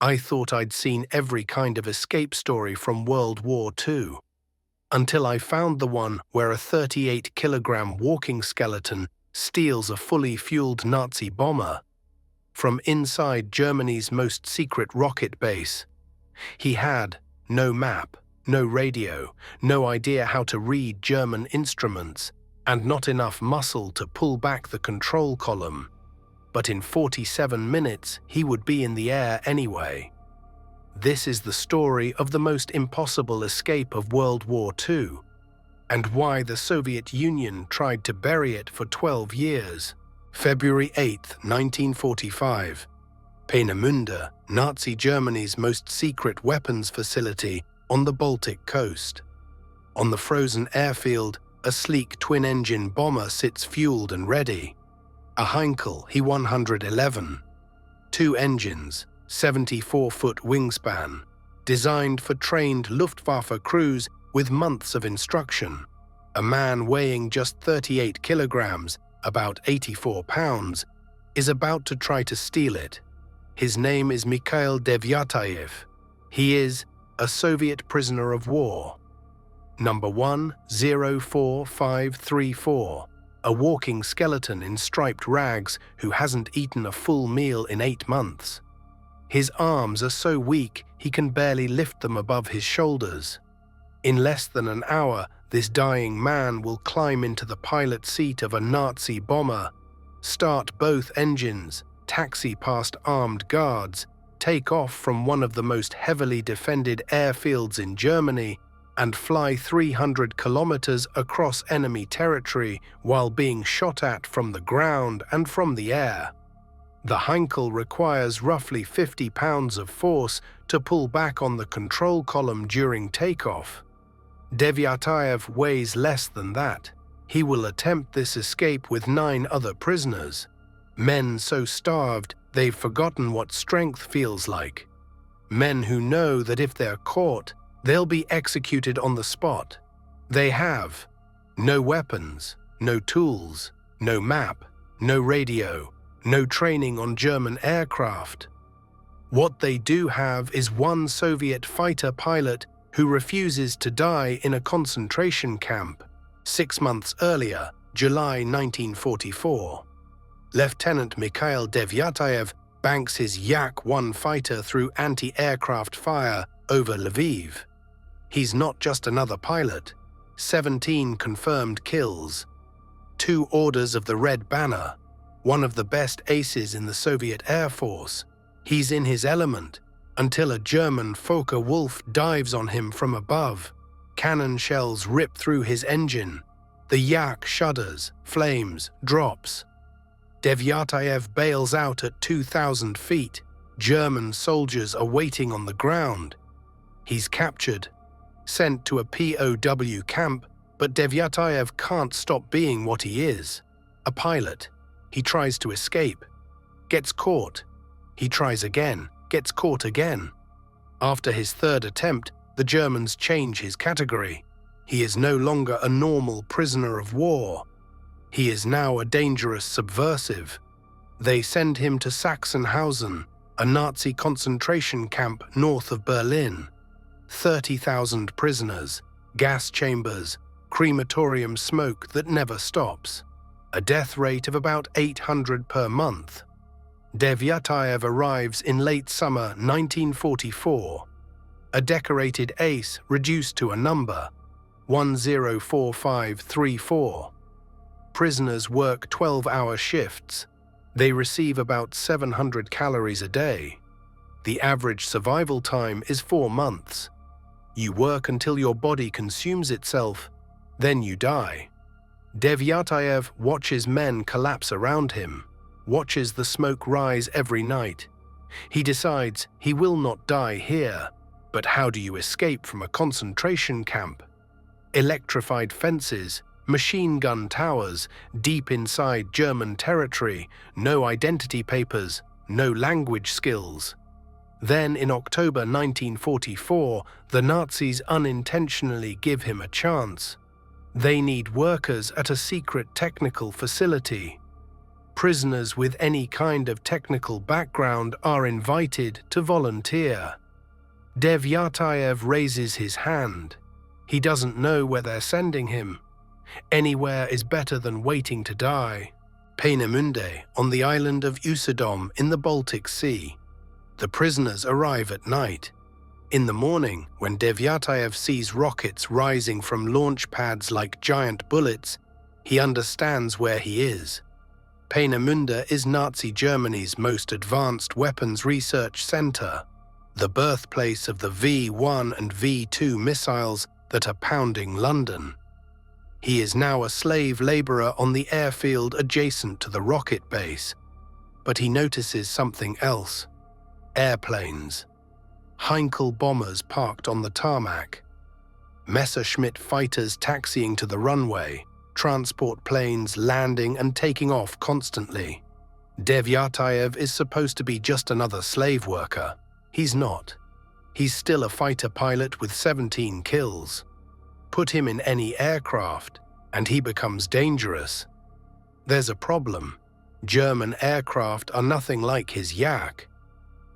I thought I'd seen every kind of escape story from World War II, until I found the one where a 38-kilogram walking skeleton steals a fully fueled Nazi bomber from inside Germany's most secret rocket base. He had no map, no radio, no idea how to read German instruments, and not enough muscle to pull back the control column. But in 47 minutes, he would be in the air anyway. This is the story of the most impossible escape of World War II, and why the Soviet Union tried to bury it for 12 years. February 8, 1945. Peenemünde, Nazi Germany's most secret weapons facility on the Baltic coast. On the frozen airfield, a sleek twin-engine bomber sits fueled and ready. A Heinkel He 111. 2 engines, 74-foot wingspan, designed for trained Luftwaffe crews with months of instruction. A man weighing just 38 kilograms, about 84 pounds, is about to try to steal it. His name is Mikhail Devyataev. He is a Soviet prisoner of war. Number 104534, a walking skeleton in striped rags who hasn't eaten a full meal in 8 months. His arms are so weak he can barely lift them above his shoulders. In less than an hour, this dying man will climb into the pilot seat of a Nazi bomber, start both engines, taxi past armed guards, take off from one of the most heavily defended airfields in Germany, and fly 300 kilometers across enemy territory while being shot at from the ground and from the air. The Heinkel requires roughly 50 pounds of force to pull back on the control column during takeoff. Devyataev weighs less than that. He will attempt this escape with 9 other prisoners, men so starved they've forgotten what strength feels like. Men who know that if they're caught, they'll be executed on the spot. They have no weapons, no tools, no map, no radio, no training on German aircraft. What they do have is one Soviet fighter pilot who refuses to die in a concentration camp 6 months earlier, July 1944. Lieutenant Mikhail Devyataev banks his Yak-1 fighter through anti-aircraft fire over Lviv. He's not just another pilot. 17 confirmed kills, 2 orders of the Red Banner, one of the best aces in the Soviet Air Force. He's in his element until a German Focke-Wulf dives on him from above. Cannon shells rip through his engine. The Yak shudders, flames, drops. Devyataev bails out at 2,000 feet. German soldiers are waiting on the ground. He's captured, sent to a POW camp, but Devyataev can't stop being what he is, a pilot. He tries to escape, gets caught. He tries again, gets caught again. After his 3rd attempt, the Germans change his category. He is no longer a normal prisoner of war. He is now a dangerous subversive. They send him to Sachsenhausen, a Nazi concentration camp north of Berlin. 30,000 prisoners, gas chambers, crematorium smoke that never stops. A death rate of about 800 per month. Devyataev arrives in late summer 1944. A decorated ace reduced to a number, 104534. Prisoners work 12-hour shifts. They receive about 700 calories a day. The average survival time is 4 months. You work until your body consumes itself, then you die. Devyataev watches men collapse around him, watches the smoke rise every night. He decides he will not die here, but how do you escape from a concentration camp? Electrified fences, machine gun towers, deep inside German territory, no identity papers, no language skills. Then in October 1944, the Nazis unintentionally give him a chance. They need workers at a secret technical facility. Prisoners with any kind of technical background are invited to volunteer. Devyataev raises his hand. He doesn't know where they're sending him. Anywhere is better than waiting to die. Peenemunde, on the island of Usedom in the Baltic Sea. The prisoners arrive at night. In the morning, when Devyataev sees rockets rising from launch pads like giant bullets, he understands where he is. Peenemunde is Nazi Germany's most advanced weapons research center, the birthplace of the V-1 and V-2 missiles that are pounding London. He is now a slave laborer on the airfield adjacent to the rocket base, but he notices something else. Airplanes. Heinkel bombers parked on the tarmac. Messerschmitt fighters taxiing to the runway. Transport planes landing and taking off constantly. Devyataev is supposed to be just another slave worker. He's not. He's still a fighter pilot with 17 kills. Put him in any aircraft, and he becomes dangerous. There's a problem. German aircraft are nothing like his hijack.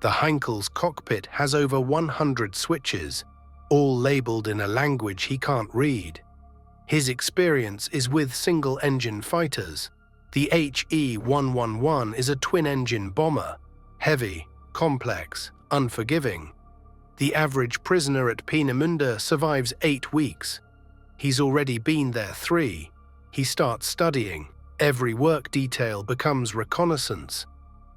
The Heinkel's cockpit has over 100 switches, all labeled in a language he can't read. His experience is with single-engine fighters. The HE-111 is a twin-engine bomber, heavy, complex, unforgiving. The average prisoner at Peenemunde survives 8 weeks. He's already been there 3. He starts studying. Every work detail becomes reconnaissance.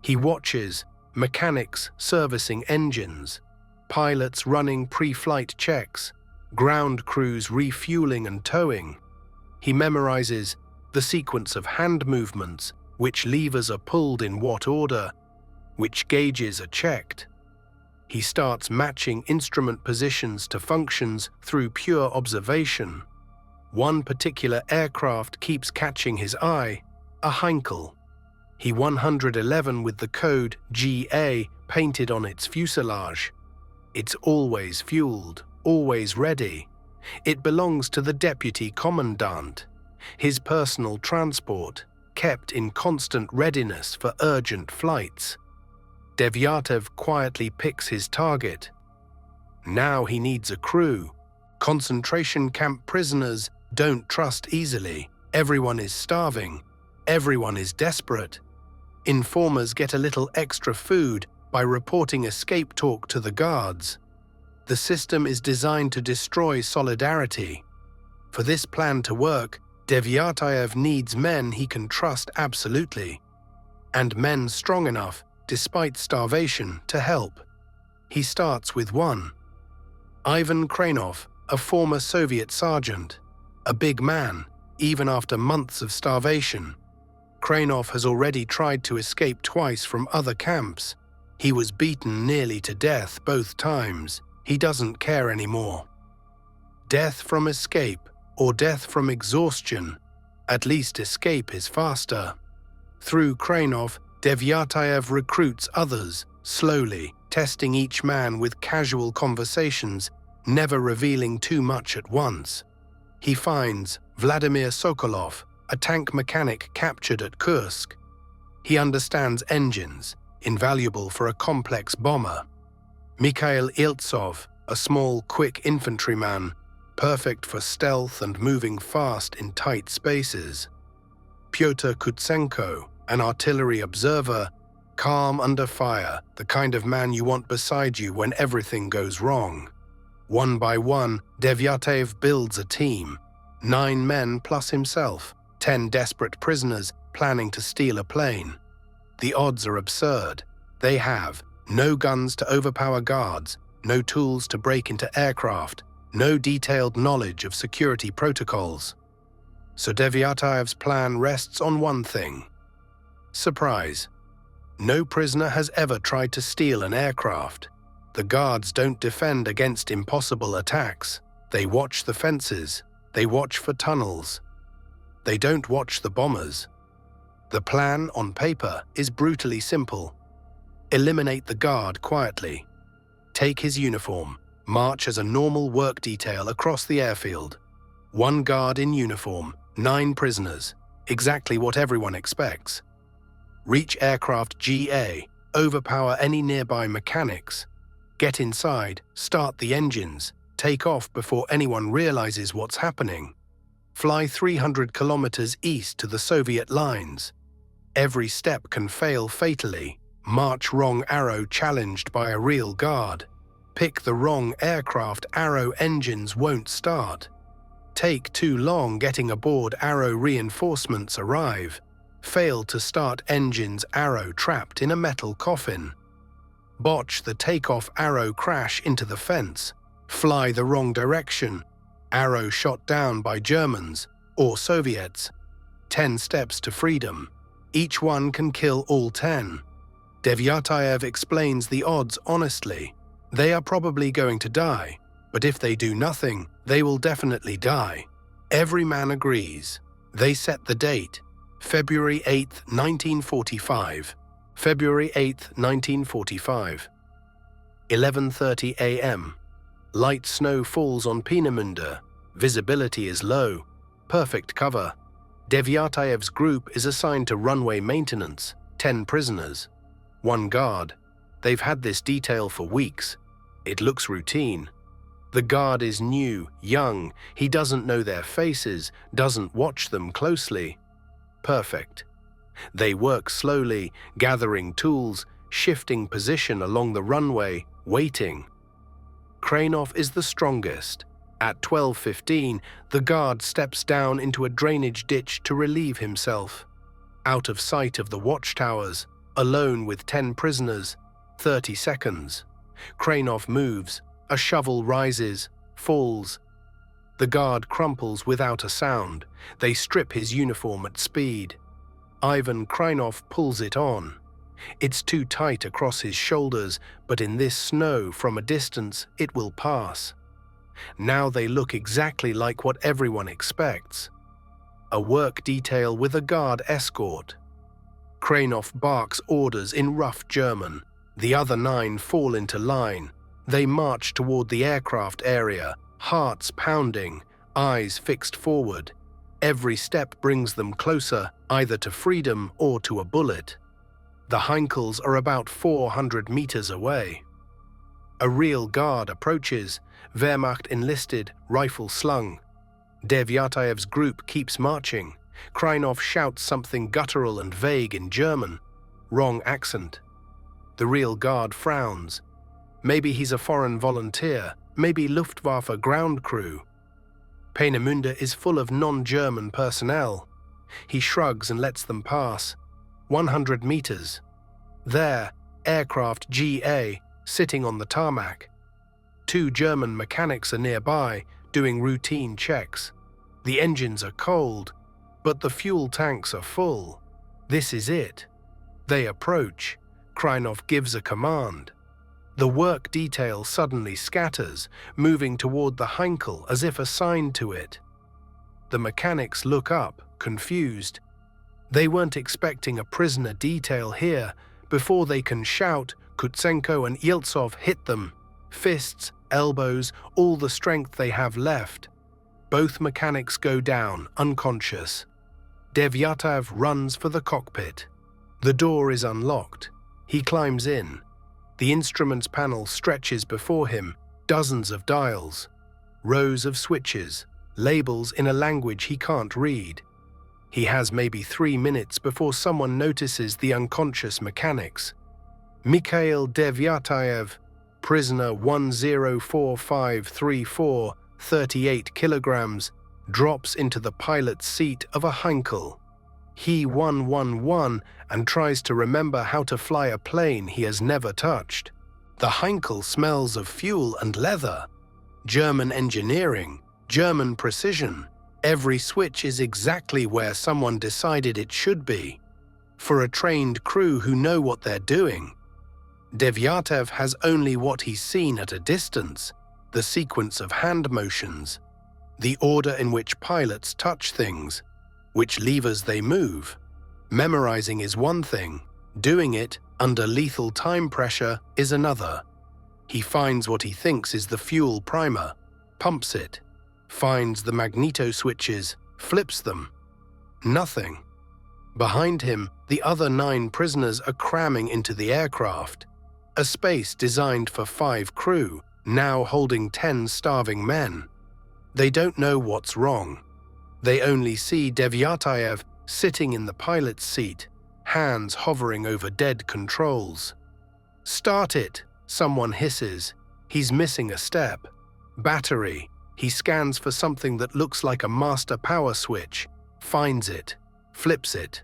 He watches mechanics servicing engines, pilots running pre-flight checks, ground crews refueling and towing. He memorizes the sequence of hand movements, which levers are pulled in what order, which gauges are checked. He starts matching instrument positions to functions through pure observation. One particular aircraft keeps catching his eye, a Heinkel. He 111 with the code GA painted on its fuselage. It's always fueled, always ready. It belongs to the deputy commandant, his personal transport, kept in constant readiness for urgent flights. Devyataev quietly picks his target. Now he needs a crew. Concentration camp prisoners don't trust easily. Everyone is starving. Everyone is desperate. Informers get a little extra food by reporting escape talk to the guards. The system is designed to destroy solidarity. For this plan to work, Devyataev needs men he can trust absolutely, and men strong enough, despite starvation, to help. He starts with one. Ivan Kranov, a former Soviet sergeant, a big man, even after months of starvation. Kranov has already tried to escape twice from other camps. He was beaten nearly to death both times. He doesn't care anymore. Death from escape or death from exhaustion, at least escape is faster. Through Kranov, Devyataev recruits others, slowly, testing each man with casual conversations, never revealing too much at once. He finds Vladimir Sokolov, a tank mechanic captured at Kursk. He understands engines, invaluable for a complex bomber. Mikhail Iltsov, a small, quick infantryman, perfect for stealth and moving fast in tight spaces. Pyotr Kutsenko, an artillery observer, calm under fire, the kind of man you want beside you when everything goes wrong. One by one, Devyataev builds a team. 9 men plus himself, 10 desperate prisoners planning to steal a plane. The odds are absurd. They have no guns to overpower guards, no tools to break into aircraft, no detailed knowledge of security protocols. So Devyataev's plan rests on one thing. Surprise. No prisoner has ever tried to steal an aircraft. The guards don't defend against impossible attacks. They watch the fences. They watch for tunnels. They don't watch the bombers. The plan, on paper, is brutally simple. Eliminate the guard quietly. Take his uniform. March as a normal work detail across the airfield. 1 guard in uniform, 9 prisoners. Exactly what everyone expects. Reach aircraft GA, overpower any nearby mechanics. Get inside, start the engines, take off before anyone realizes what's happening. Fly 300 kilometers east to the Soviet lines. Every step can fail fatally. March wrong arrow challenged by a real guard. Pick the wrong aircraft, arrow engines won't start. Take too long getting aboard, arrow reinforcements arrive. Fail to start engines, arrow trapped in a metal coffin. Botch the takeoff, arrow crash into the fence. Fly the wrong direction, arrow shot down by Germans or Soviets. 10 steps to freedom. Each one can kill all 10. Devyataev explains the odds honestly. They are probably going to die, but if they do nothing, they will definitely die. Every man agrees. They set the date, February 8, 1945. February 8, 1945. 11:30 a.m. Light snow falls on Peenemünde. Visibility is low. Perfect cover. Devyataev's group is assigned to runway maintenance. 10 prisoners. 1 guard. They've had this detail for weeks. It looks routine. The guard is new, young. He doesn't know their faces, doesn't watch them closely. Perfect. They work slowly, gathering tools, shifting position along the runway, waiting. Kranov is the strongest. At 12:15, the guard steps down into a drainage ditch to relieve himself. Out of sight of the watchtowers, alone with 10 prisoners, 30 seconds. Kranov moves, a shovel rises, falls. The guard crumples without a sound. They strip his uniform at speed. Ivan Kranov pulls it on. It's too tight across his shoulders, but in this snow from a distance it will pass. Now they look exactly like what everyone expects. A work detail with a guard escort. Kranov barks orders in rough German. The other 9 fall into line. They march toward the aircraft area, hearts pounding, eyes fixed forward. Every step brings them closer, either to freedom or to a bullet. The Heinkels are about 400 meters away. A real guard approaches, Wehrmacht enlisted, rifle slung. Devyataev's group keeps marching. Kranov shouts something guttural and vague in German. Wrong accent. The real guard frowns. Maybe he's a foreign volunteer, maybe Luftwaffe ground crew. Peenemünde is full of non-German personnel. He shrugs and lets them pass. 100 meters. There, aircraft GA, sitting on the tarmac. 2 German mechanics are nearby, doing routine checks. The engines are cold, but the fuel tanks are full. This is it. They approach. Kranov gives a command. The work detail suddenly scatters, moving toward the Heinkel as if assigned to it. The mechanics look up, confused. They weren't expecting a prisoner detail here. Before they can shout, Kutsenko and Yeltsov hit them. Fists, elbows, all the strength they have left. Both mechanics go down, unconscious. Devyataev runs for the cockpit. The door is unlocked. He climbs in. The instruments panel stretches before him, dozens of dials, rows of switches, labels in a language he can't read. He has maybe 3 minutes before someone notices the unconscious mechanics. Mikhail Devyataev, prisoner 104534, 38 kilograms, drops into the pilot's seat of a Heinkel. He 111 and tries to remember how to fly a plane he has never touched. The Heinkel smells of fuel and leather. German engineering, German precision. Every switch is exactly where someone decided it should be. For a trained crew who know what they're doing. Devyataev has only what he's seen at a distance, the sequence of hand motions, the order in which pilots touch things, which levers they move. Memorizing is one thing, doing it under lethal time pressure is another. He finds what he thinks is the fuel primer, pumps it, finds the magneto switches, flips them. Nothing. Behind him, the other 9 prisoners are cramming into the aircraft, a space designed for 5 crew, now holding 10 starving men. They don't know what's wrong. They only see Devyataev sitting in the pilot's seat, hands hovering over dead controls. "Start it," someone hisses. He's missing a step. Battery. He scans for something that looks like a master power switch, finds it, flips it.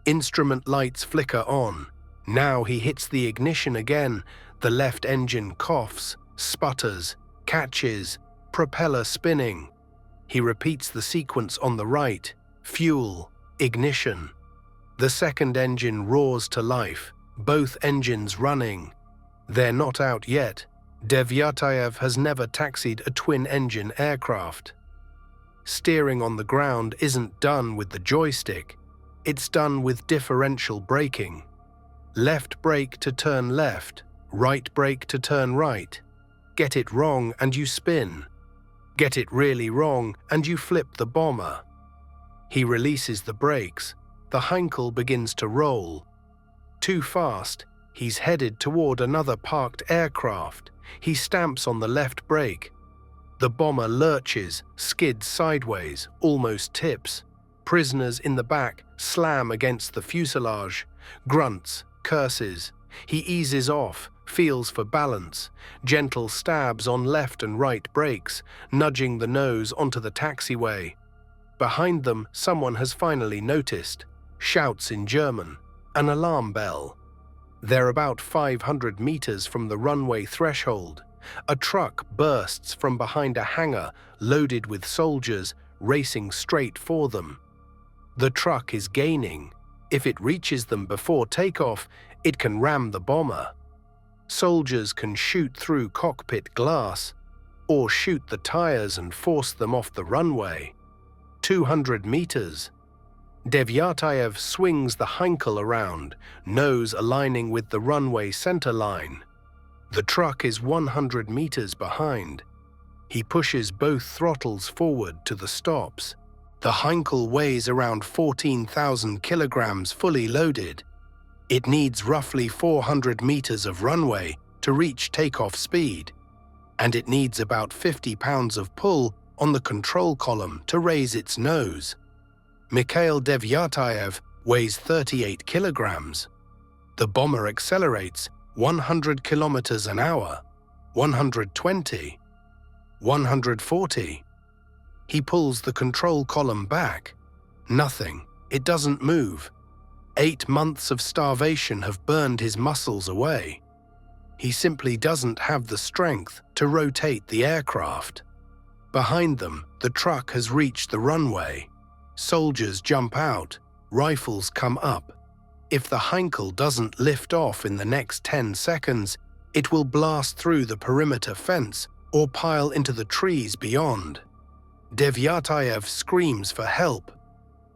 Instrument lights flicker on. Now he hits the ignition again. The left engine coughs, sputters, catches, propeller spinning. He repeats the sequence on the right: fuel, ignition. The second engine roars to life, both engines running. They're not out yet. Devyataev has never taxied a twin-engine aircraft. Steering on the ground isn't done with the joystick. It's done with differential braking. Left brake to turn left, right brake to turn right. Get it wrong and you spin. Get it really wrong and you flip the bomber. He releases the brakes. The Heinkel begins to roll. Too fast, he's headed toward another parked aircraft. He stamps on the left brake. The bomber lurches, skids sideways, almost tips. Prisoners in the back slam against the fuselage. Grunts, curses. He eases off, feels for balance. Gentle stabs on left and right brakes, nudging the nose onto the taxiway. Behind them, someone has finally noticed. Shouts in German. An alarm bell. They're about 500 meters from the runway threshold. A truck bursts from behind a hangar loaded with soldiers racing straight for them. The truck is gaining. If it reaches them before takeoff, it can ram the bomber. Soldiers can shoot through cockpit glass or shoot the tires and force them off the runway. 200 meters. Devyataev swings the Heinkel around, nose aligning with the runway center line. The truck is 100 meters behind. He pushes both throttles forward to the stops. The Heinkel weighs around 14,000 kilograms fully loaded. It needs roughly 400 meters of runway to reach takeoff speed, and it needs about 50 pounds of pull on the control column to raise its nose. Mikhail Devyataev weighs 38 kilograms. The bomber accelerates 100 kilometers an hour, 120, 140. He pulls the control column back. Nothing. It doesn't move. 8 months of starvation have burned his muscles away. He simply doesn't have the strength to rotate the aircraft. Behind them, the truck has reached the runway. Soldiers jump out, rifles come up. If the Heinkel doesn't lift off in the next 10 seconds, it will blast through the perimeter fence or pile into the trees beyond. Devyataev screams for help.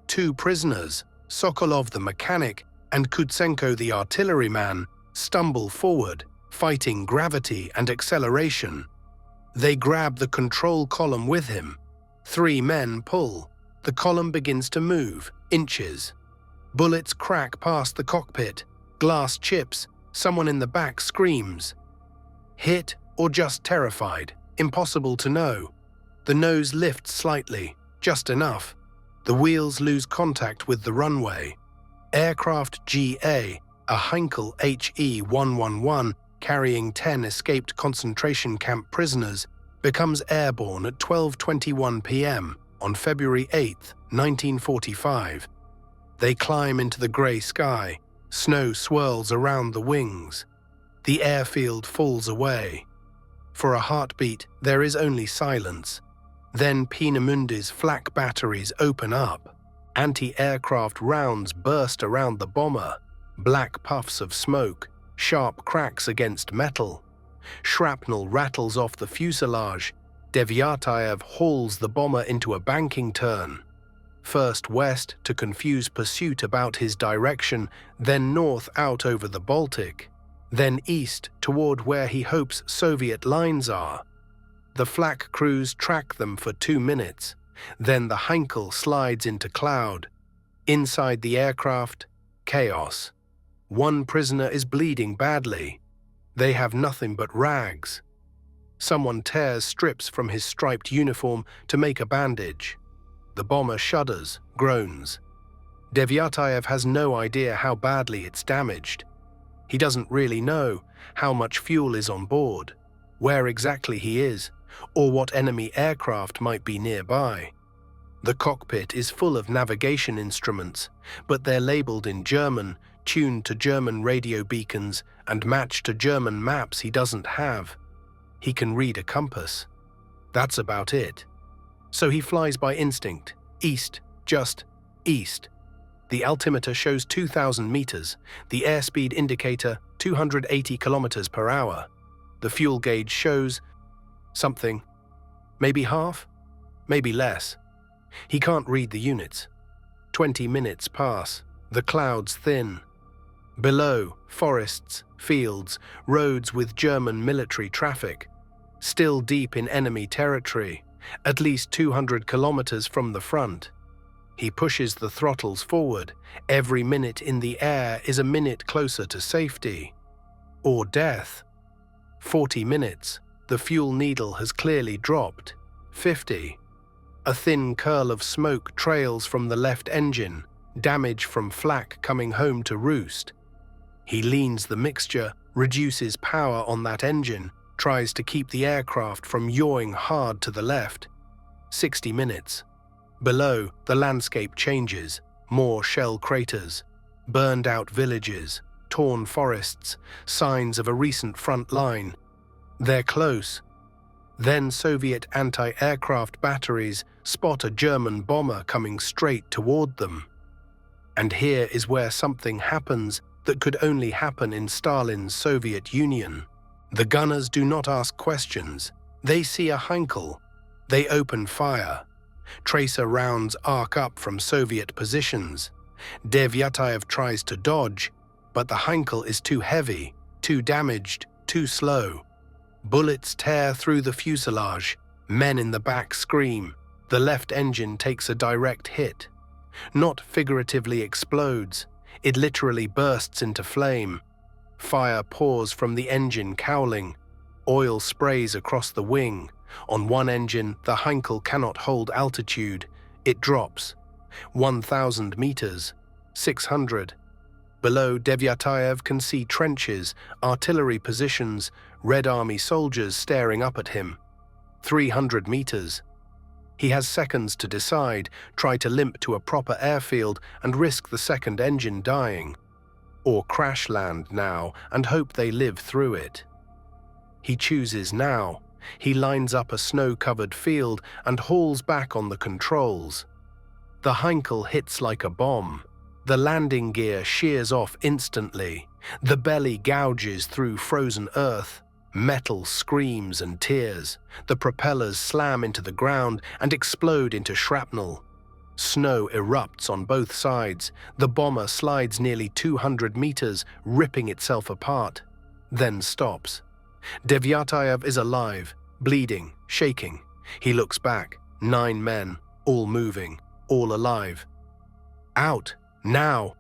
2 prisoners, Sokolov the mechanic and Kutsenko the artilleryman, stumble forward, fighting gravity and acceleration. They grab the control column with him. 3 men pull. The column begins to move, inches. Bullets crack past the cockpit. Glass chips. Someone in the back screams. Hit or just terrified? Impossible to know. The nose lifts slightly, just enough. The wheels lose contact with the runway. Aircraft GA, a Heinkel HE-111 carrying 10 escaped concentration camp prisoners, becomes airborne at 12:21 p.m. on February 8, 1945. They climb into the grey sky. Snow swirls around the wings. The airfield falls away. For a heartbeat, there is only silence. Then Peenemunde's flak batteries open up. Anti-aircraft rounds burst around the bomber. Black puffs of smoke, sharp cracks against metal. Shrapnel rattles off the fuselage. Devyataev hauls the bomber into a banking turn. First west to confuse pursuit about his direction, then north out over the Baltic, then east toward where he hopes Soviet lines are. The flak crews track them for 2 minutes. Then the Heinkel slides into cloud. Inside the aircraft, chaos. One prisoner is bleeding badly. They have nothing but rags. Someone tears strips from his striped uniform to make a bandage. The bomber shudders, groans. Devyataev has no idea how badly it's damaged. He doesn't really know how much fuel is on board, where exactly he is, or what enemy aircraft might be nearby. The cockpit is full of navigation instruments, but they're labeled in German, tuned to German radio beacons, and matched to German maps he doesn't have. He can read a compass. That's about it. So he flies by instinct, east, just east. The altimeter shows 2,000 meters, the airspeed indicator 280 kilometers per hour. The fuel gauge shows something, maybe half, maybe less. He can't read the units. 20 minutes pass, the clouds thin. Below, forests, fields, roads with German military traffic. Still deep in enemy territory, at least 200 kilometers from the front. He pushes the throttles forward. Every minute in the air is a minute closer to safety. Or death. 40 minutes. The fuel needle has clearly dropped. 50. A thin curl of smoke trails from the left engine, damage from flak coming home to roost. He leans the mixture, reduces power on that engine, tries to keep the aircraft from yawing hard to the left. 60 minutes. Below, the landscape changes. More shell craters, burned-out villages, torn forests, signs of a recent front line. They're close. Then Soviet anti-aircraft batteries spot a German bomber coming straight toward them. And here is where something happens that could only happen in Stalin's Soviet Union. The gunners do not ask questions. They see a Heinkel. They open fire. Tracer rounds arc up from Soviet positions. Devyataev tries to dodge, but the Heinkel is too heavy, too damaged, too slow. Bullets tear through the fuselage. Men in the back scream. The left engine takes a direct hit. Not figuratively explodes. It literally bursts into flame. Fire pours from the engine cowling. Oil sprays across the wing. On one engine, the Heinkel cannot hold altitude. It drops. 1,000 meters. 600. Below, Devyataev can see trenches, artillery positions, Red Army soldiers staring up at him. 300 meters. He has seconds to decide, try to limp to a proper airfield and risk the second engine dying. Or crash land now and hope they live through it. He chooses now. He lines up a snow-covered field and hauls back on the controls. The Heinkel hits like a bomb. The landing gear shears off instantly. The belly gouges through frozen earth. Metal screams and tears. The propellers slam into the ground and explode into shrapnel. Snow erupts on both sides. The bomber slides nearly 200 meters, ripping itself apart, then stops. Devyataev is alive, bleeding, shaking. He looks back. 9 men, all moving, all alive. Out, now!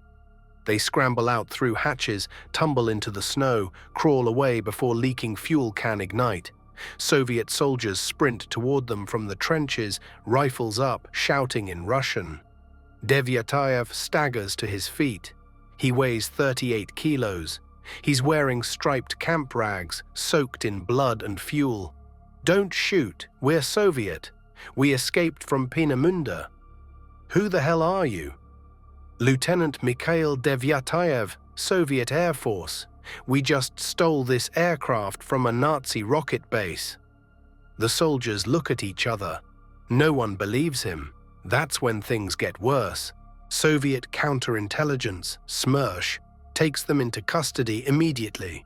They scramble out through hatches, tumble into the snow, crawl away before leaking fuel can ignite. Soviet soldiers sprint toward them from the trenches, rifles up, shouting in Russian. Devyataev staggers to his feet. He weighs 38 kilos. He's wearing striped camp rags, soaked in blood and fuel. Don't shoot, we're Soviet. We escaped from Peenemunde. Who the hell are you? Lieutenant Mikhail Devyataev, Soviet Air Force. We just stole this aircraft from a Nazi rocket base. The soldiers look at each other. No one believes him. That's when things get worse. Soviet counterintelligence, SMERSH, takes them into custody immediately.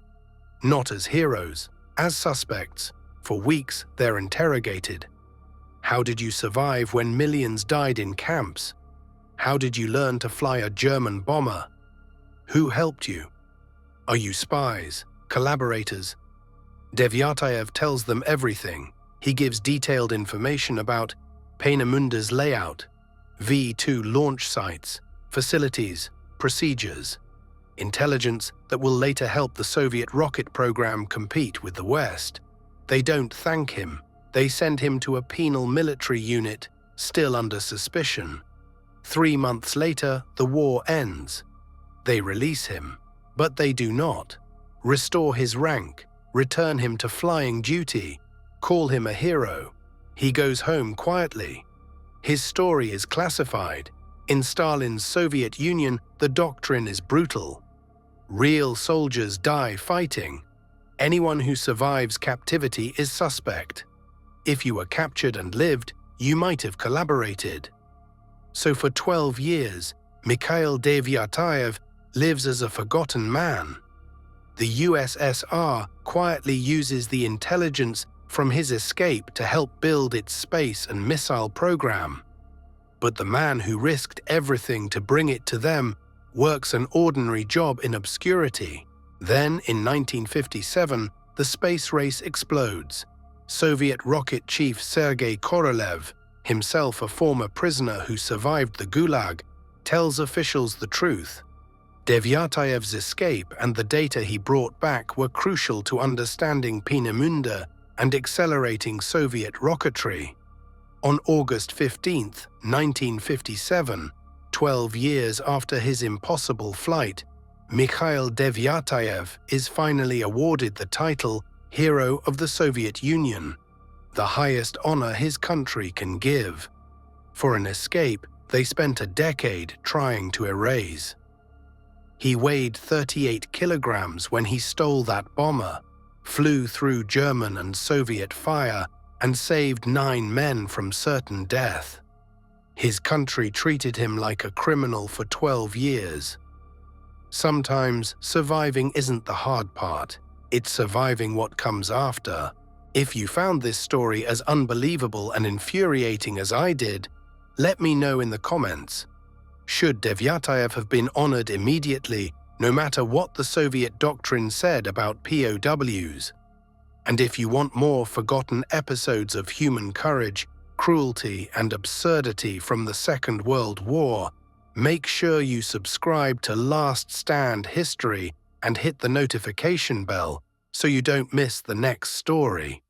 Not as heroes, as suspects. For weeks, they're interrogated. How did you survive when millions died in camps? How did you learn to fly a German bomber? Who helped you? Are you spies, collaborators? Devyataev tells them everything. He gives detailed information about Peenemunde's layout, V-2 launch sites, facilities, procedures, intelligence that will later help the Soviet rocket program compete with the West. They don't thank him. They send him to a penal military unit, still under suspicion. 3 months later, the war ends. They release him, but they do not restore his rank, return him to flying duty, call him a hero. He goes home quietly. His story is classified. In Stalin's Soviet Union, the doctrine is brutal. Real soldiers die fighting. Anyone who survives captivity is suspect. If you were captured and lived, you might have collaborated. So for 12 years, Mikhail Devyataev lives as a forgotten man. The USSR quietly uses the intelligence from his escape to help build its space and missile program. But the man who risked everything to bring it to them works an ordinary job in obscurity. Then, in 1957, the space race explodes. Soviet rocket chief Sergei Korolev, himself a former prisoner who survived the Gulag, tells officials the truth. Devyataev's escape and the data he brought back were crucial to understanding Peenemunde and accelerating Soviet rocketry. On August 15, 1957, 12 years after his impossible flight, Mikhail Devyataev is finally awarded the title Hero of the Soviet Union, the highest honor his country can give. For an escape they spent a decade trying to erase. He weighed 38 kilograms when he stole that bomber, flew through German and Soviet fire, and saved 9 men from certain death. His country treated him like a criminal for 12 years. Sometimes surviving isn't the hard part, it's surviving what comes after. If you found this story as unbelievable and infuriating as I did, let me know in the comments. Should Devyataev have been honored immediately, no matter what the Soviet doctrine said about POWs? And if you want more forgotten episodes of human courage, cruelty, and absurdity from the Second World War, make sure you subscribe to Last Stand History and hit the notification bell so you don't miss the next story.